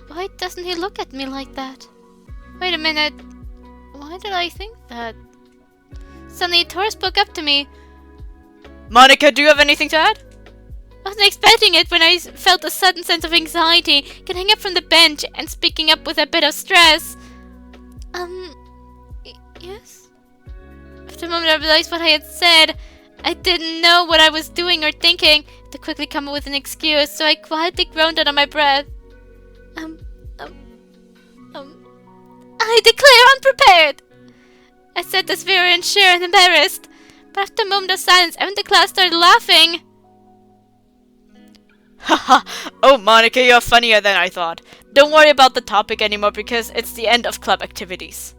Why doesn't he look at me like that? Wait a minute. Why did I think that? Suddenly, Tor spoke up to me. Monika, do you have anything to add? I wasn't expecting it when I felt a sudden sense of anxiety, getting up from the bench and speaking up with a bit of stress. Yes? After a moment I realized what I had said. I didn't know what I was doing or thinking to quickly come up with an excuse, so I quietly groaned under my breath. I declare unprepared! I said this very unsure and embarrassed, but after a moment of silence, everyone in the class started laughing. Haha, oh Monika, you're funnier than I thought. Don't worry about the topic anymore because it's the end of club activities.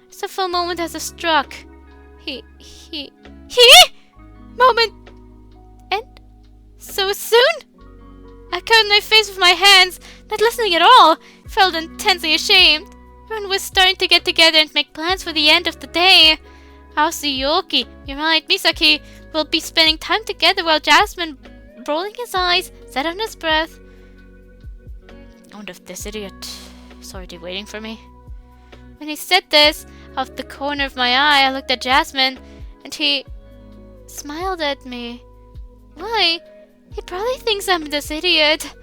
Just a full moment as it struck. He? Moment. And? So soon? I covered my face with my hands, not listening at all. Felt intensely ashamed. Everyone was starting to get together and make plans for the end of the day. Yoki, Mirai, Misaki will be spending time together while Jasmine, rolling his eyes, said under his breath, I wonder if this idiot is already waiting for me. When he said this, out the corner of my eye, I looked at Jasmine, and he smiled at me. Why? He probably thinks I'm this idiot.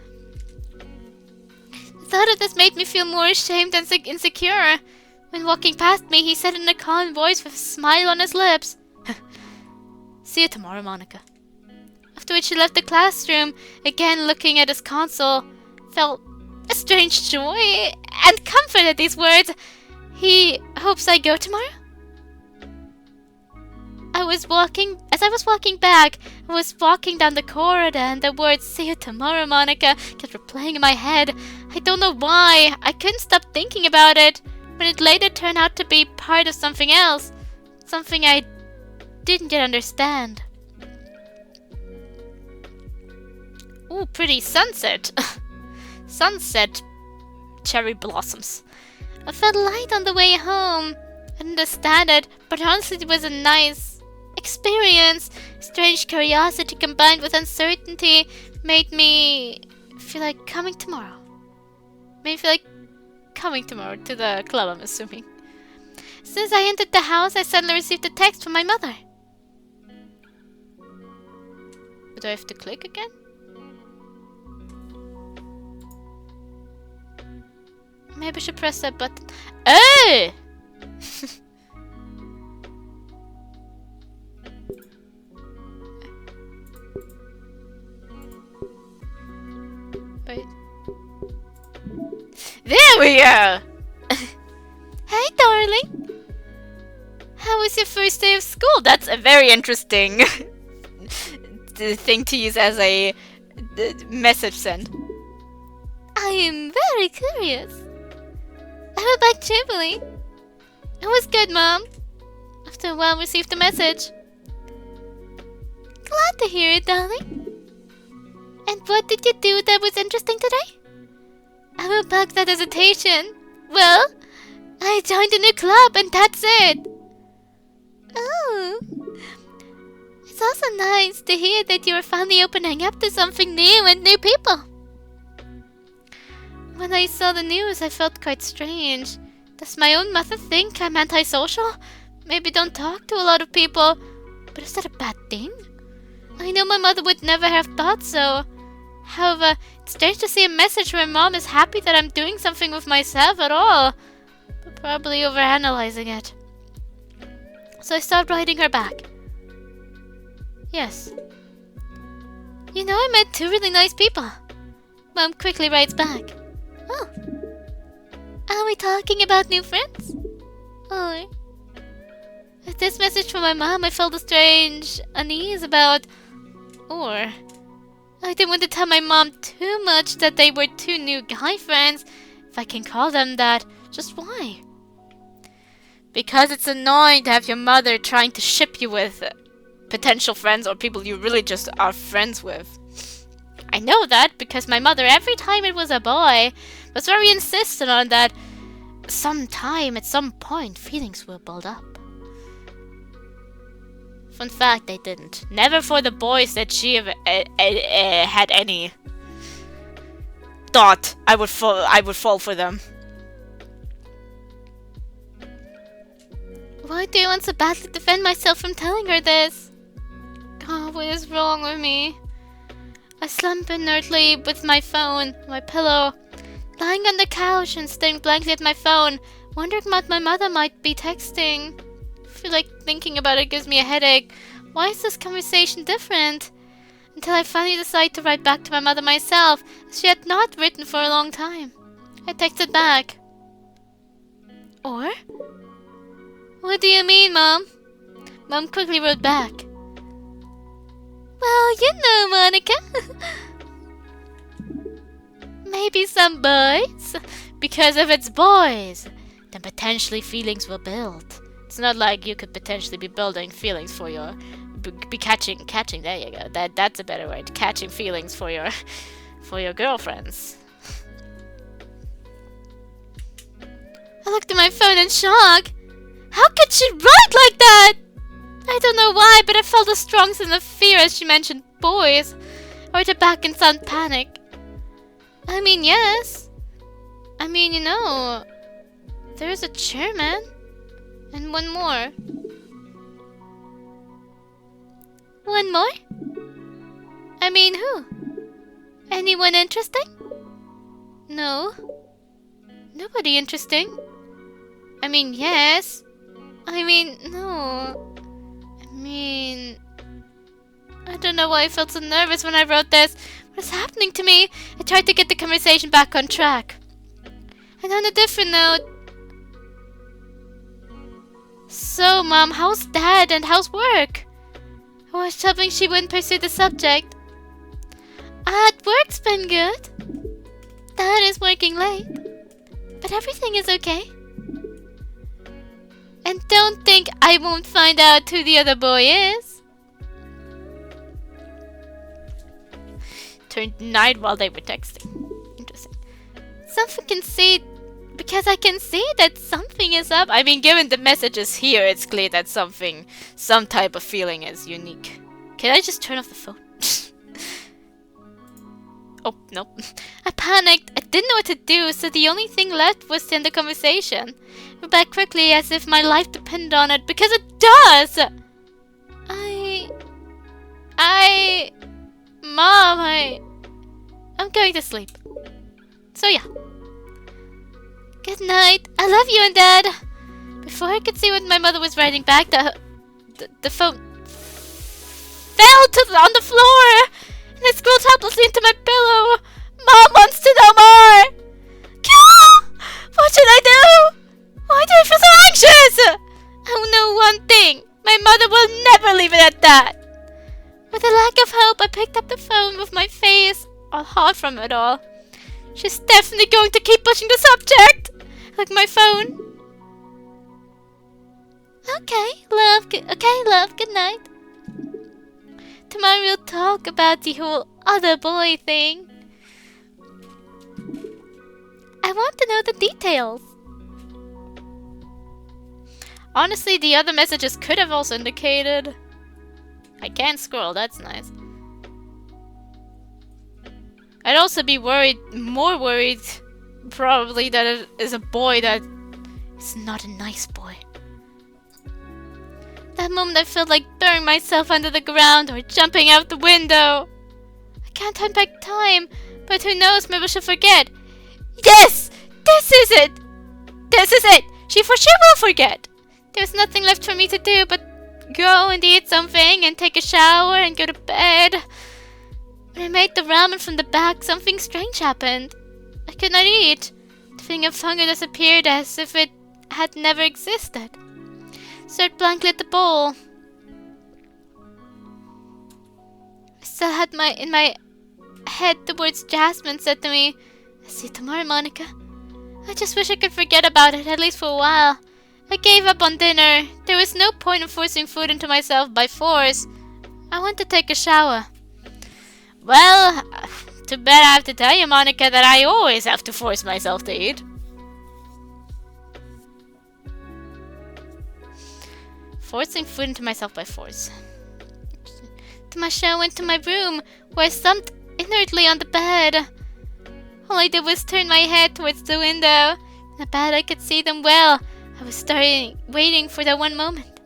The thought of this made me feel more ashamed and insecure. When walking past me, he said in a calm voice with a smile on his lips, See you tomorrow, Monika. After which he left the classroom, again looking at his console, felt a strange joy and comfort at these words. He hopes I go tomorrow? As I was walking back, I was walking down the corridor and the words, See you tomorrow, Monika, kept replaying in my head. I don't know why. I couldn't stop thinking about it, but it later turned out to be part of something else. Something I didn't yet understand. Ooh, pretty sunset. Sunset cherry blossoms. I felt light on the way home. I didn't understand it, but honestly it was a nice experience. Strange curiosity combined with uncertainty made me feel like coming tomorrow. Made me feel like coming tomorrow to the club, I'm assuming. As soon as I entered the house, I suddenly received a text from my mother. Do I have to click again? Maybe I should press that button. Oh! Wait. There we go! Hey, darling! How was your first day of school? That's a very interesting thing to use as a message send. I am very curious. I went back cheerfully. It was good, Mom. After a while, received a message. Glad to hear it, darling. And what did you do that was interesting today? I went back without hesitation. Well, I joined a new club and that's it. Oh. It's also nice to hear that you are finally opening up to something new and new people. When I saw the news, I felt quite strange. Does my own mother think I'm antisocial? Maybe don't talk to a lot of people. But is that a bad thing? I know my mother would never have thought so. However, it's strange to see a message where Mom is happy that I'm doing something with myself at all. But probably overanalyzing it. So I started writing her back. Yes. You know, I met 2 really nice people. Mom quickly writes back. Oh. Are we talking about new friends? Or... With this message from my mom, I felt a strange unease about... Or... I didn't want to tell my mom too much that they were 2 new guy friends, if I can call them that. Just why? Because it's annoying to have your mother trying to ship you with potential friends or people you really just are friends with. I know that because my mother, every time it was a boy, was very insistent on that sometime, at some point, feelings will build up. Fun fact, they didn't. Never for the boys that she had any thought I would fall for them. Why do you want so badly to defend myself from telling her this? Oh, what is wrong with me? I slump inertly with my phone, my pillow, lying on the couch and staring blankly at my phone, wondering what my mother might be texting. I feel like thinking about it gives me a headache. Why is this conversation different? Until I finally decide to write back to my mother myself, as she had not written for a long time. I texted back. Or? What do you mean, Mom? Mom quickly wrote back. Well, you know, Monika. Maybe some boys. Because if it's boys, then potentially feelings will build. It's not like you could potentially be building feelings for your... Be catching, there you go. That's a better word. Catching feelings for your girlfriends. I looked at my phone in shock. How could she write like that? I don't know why, but I felt a strong sense of fear as she mentioned boys. I wrote it back in some panic. I mean, yes. I mean, you know, there's a chairman. And one more. One more? I mean, who? Anyone interesting? No. Nobody interesting. I mean, yes. I mean, no. I mean... I don't know why I felt so nervous when I wrote this. What is happening to me? I tried to get the conversation back on track. And on a different note... So, Mom, how's Dad and how's work? I was hoping she wouldn't pursue the subject. Work's been good. Dad is working late. But everything is okay. And don't think I won't find out who the other boy is. Turned night while they were texting. Interesting. Something can see... Because I can see that something is up. I mean, given the messages here, it's clear that some type of feeling is unique. Can I just turn off the phone? Oh, no. I panicked. I didn't know what to do, so the only thing left was to end the conversation. I went back quickly as if my life depended on it, because it does! Mom, I'm going to sleep. So yeah. Good night. I love you and Dad. Before I could see what my mother was writing back, the phone fell on the floor, and I scrolled helplessly into my pillow. Mom wants to know more. What should I do? Why do I feel so anxious? I know one thing. My mother will never leave it at that. With a lack of hope, I picked up the phone with my face all hot from it all. She's definitely going to keep pushing the subject. Like my phone. Okay, love, good night. Tomorrow we'll talk about the whole other boy thing. I want to know the details. Honestly, the other messages could have also indicated. I can't scroll, that's nice. I'd also be more worried, probably, that it is a boy that is not a nice boy. That moment I felt like throwing myself under the ground or jumping out the window. I can't turn back time, but who knows, maybe she'll forget. Yes! This is it! This is it! She for sure will forget! There's nothing left for me to do but go and eat something and take a shower and go to bed. When I made the ramen from the back, something strange happened. I could not eat. The feeling of hunger disappeared as if it had never existed. I stared blankly at the bowl. I still had in my head the words Jasmine said to me. "I'll see you tomorrow, Monika." I just wish I could forget about it, at least for a while. I gave up on dinner. There was no point in forcing food into myself by force. I went to take a shower. Well, too bad I have to tell you, Monica, that I always have to force myself to eat. Forcing food into myself by force. To my shower, went to my room, where I slumped inertly on the bed. All I did was turn my head towards the window. In the bed I could see them well. I was waiting for that one moment.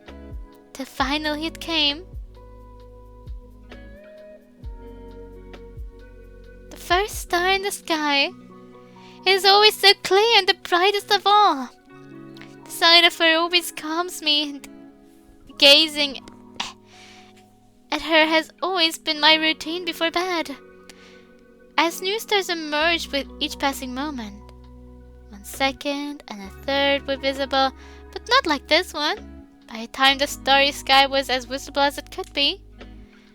Till finally it came. The first star in the sky. It is always so clear and the brightest of all. The sight of her always calms me, and gazing at her has always been my routine before bed. As new stars emerged with each passing moment, 1 second and a third were visible, but not like this one. By the time the starry sky was as visible as it could be,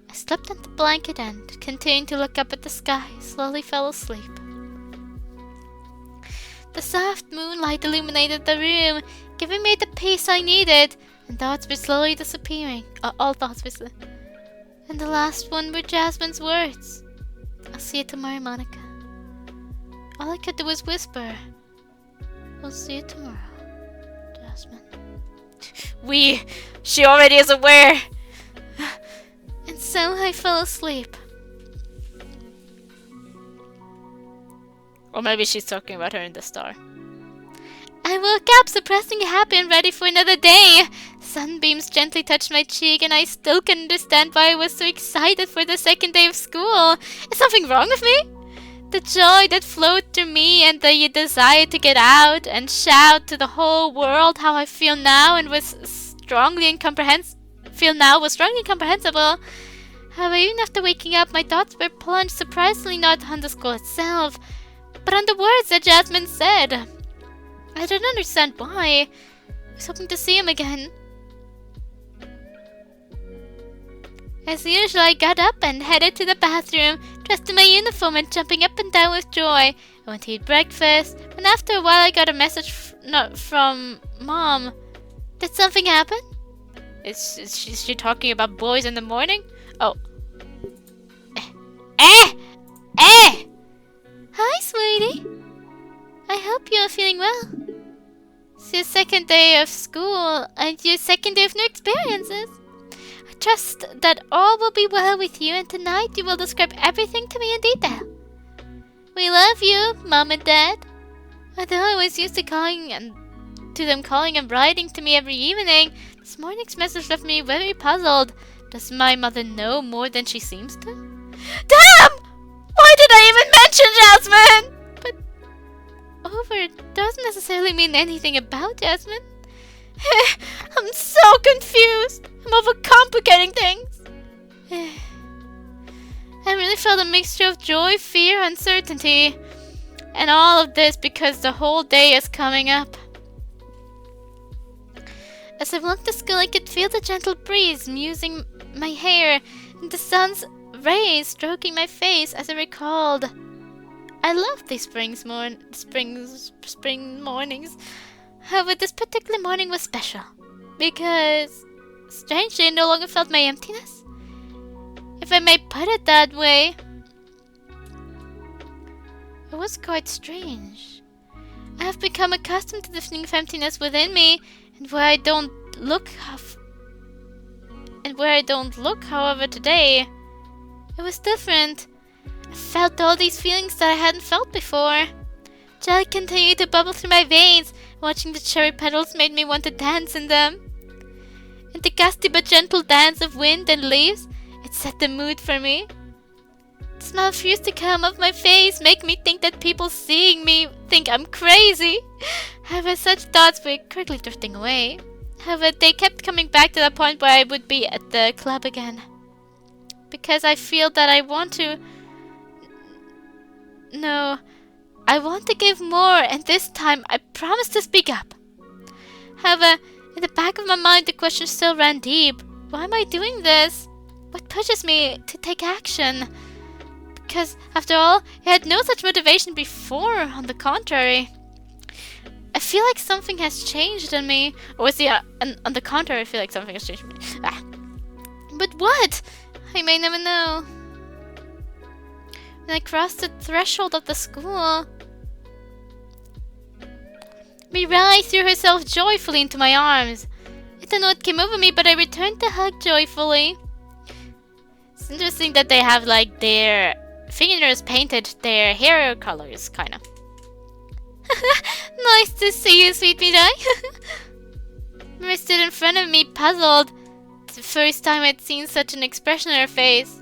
I slept on the blanket and, continuing to look up at the sky, slowly fell asleep. The soft moonlight illuminated the room, giving me the peace I needed, and thoughts were slowly disappearing. All thoughts were and the last one were Jasmine's words. I'll see you tomorrow, Monica. All I could do was whisper, we'll see you tomorrow, Jasmine. She already is aware. And so I fell asleep. Or maybe she's talking about her in the star. I woke up surprisingly happy and ready for another day. Sunbeams gently touched my cheek, and I still couldn't understand why I was so excited for the second day of school. Is something wrong with me? The joy that flowed through me and the desire to get out and shout to the whole world how I feel now was strongly incomprehensible. However, even after waking up, my thoughts were plunged surprisingly not on the school itself, but on the words that Jasmine said. I didn't understand why. I was hoping to see him again. As usual, I got up and headed to the bathroom, dressed in my uniform and jumping up and down with joy. I went to eat breakfast, and after a while I got a message from Mom. Did something happen? Is she talking about boys in the morning? Oh. Hi, sweetie. I hope you are feeling well. It's your second day of school and your second day of new experiences. I trust that all will be well with you, and tonight you will describe everything to me in detail. We love you, Mom and Dad. Although I was used to calling and writing to me every evening, this morning's message left me very puzzled. Does my mother know more than she seems to? Damn! Why did I even mention Jasmine? But over doesn't necessarily mean anything about Jasmine. I'm so confused. I'm overcomplicating things. I really felt a mixture of joy, fear, uncertainty. And all of this because the whole day is coming up. As I walked to school, I could feel the gentle breeze musing my hair and the sun's rays stroking my face as I recalled. I love these spring mornings. However, this particular morning was special because, strangely, I no longer felt my emptiness, if I may put it that way. It was quite strange. I have become accustomed to the feeling of emptiness within me, and where I don't look, however, today, it was different. I felt all these feelings that I hadn't felt before. Joy continued to bubble through my veins. Watching the cherry petals made me want to dance in them. And the gusty but gentle dance of wind and leaves, it set the mood for me. The smile refused to come off my face, make me think that people seeing me think I'm crazy. However, such thoughts were quickly drifting away. However, they kept coming back to the point where I would be at the club again. Because I feel that I want to give more, and this time I promise to speak up. However, in the back of my mind, the question still ran deep. Why am I doing this? What pushes me to take action? Because, after all, I had no such motivation before, on the contrary. I feel like something has changed in me. Or on the contrary, I feel like something has changed in me. But what? I may never know. and I crossed the threshold of the school. Mirai threw herself joyfully into my arms. I don't know what came over me, but I returned the hug joyfully. It's interesting that they have like their fingernails painted their hair colors, kinda. Nice to see you, sweet Mirai. Mirai stood in front of me, puzzled. It's the first time I'd seen such an expression on her face.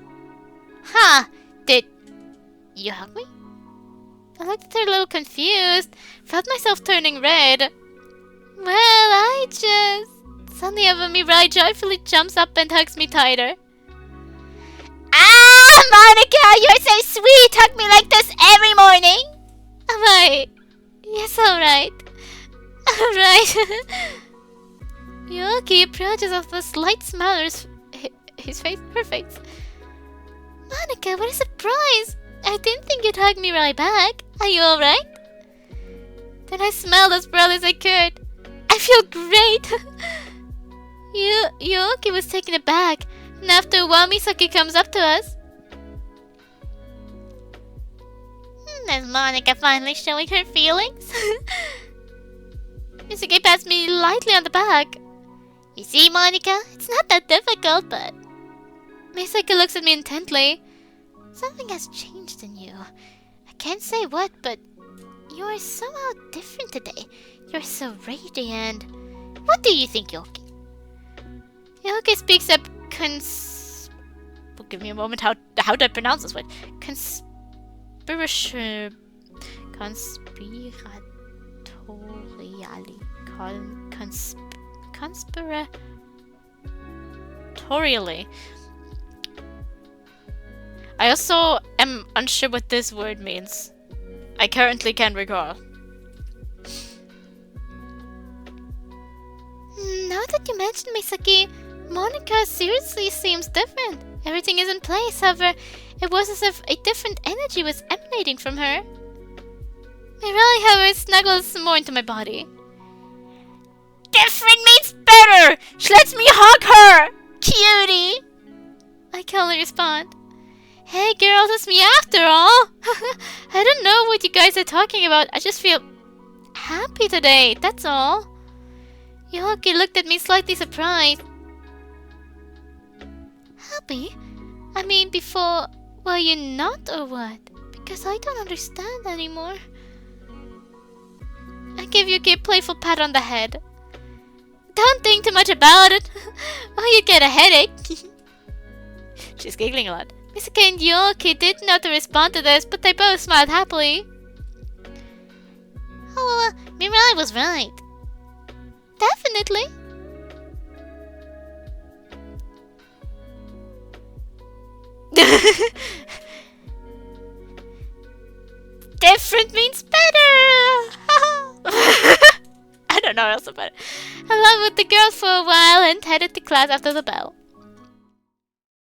Huh, did you hug me? I looked at her a little confused, felt myself turning red. Well, I just... Suddenly Mirai joyfully jumps up and hugs me tighter. Ah, Monika, you're so sweet! Hug me like this every morning! Alright. Yes, alright. Alright. Yoki approaches with a slight smile on her face. Monika, what a surprise! I didn't think you'd hug me right back. Are you alright? Then I smiled as broadly as I could. I feel great! Yoki was taken aback, and after a while Misaki comes up to us. There's Monika finally showing her feelings. Misaki pats me lightly on the back. You see, Monika, it's not that difficult, but... Misaki looks at me intently. Something has changed in you. I can't say what, but you are somehow different today. You're so radiant. What do you think, Yoki? Yoki speaks up give me a moment, how do I pronounce this word? Conspiratorially. Conspiratorially. I also am unsure what this word means. I currently can't recall. Now that you mention Misaki, Monika seriously seems different. Everything is in place, however, it was as if a different energy was emanating from her. Mirai, however, snuggles more into my body. Different means better! She lets me hug her! Cutie! I can only respond. Hey girls, it's me after all! I don't know what you guys are talking about, I just feel happy today, that's all. Yoki looked at me slightly surprised. Happy? I mean, before, were you not or what? Because I don't understand anymore. I gave Yoki a playful pat on the head. Don't think too much about it, or you get a headache. She's giggling a lot. Misaki and Yoki didn't know how to respond to this, but they both smiled happily. Oh, Mirai was right. Definitely. Different means better. I don't know what else about it. I laughed with the girls for a while and headed to class after the bell.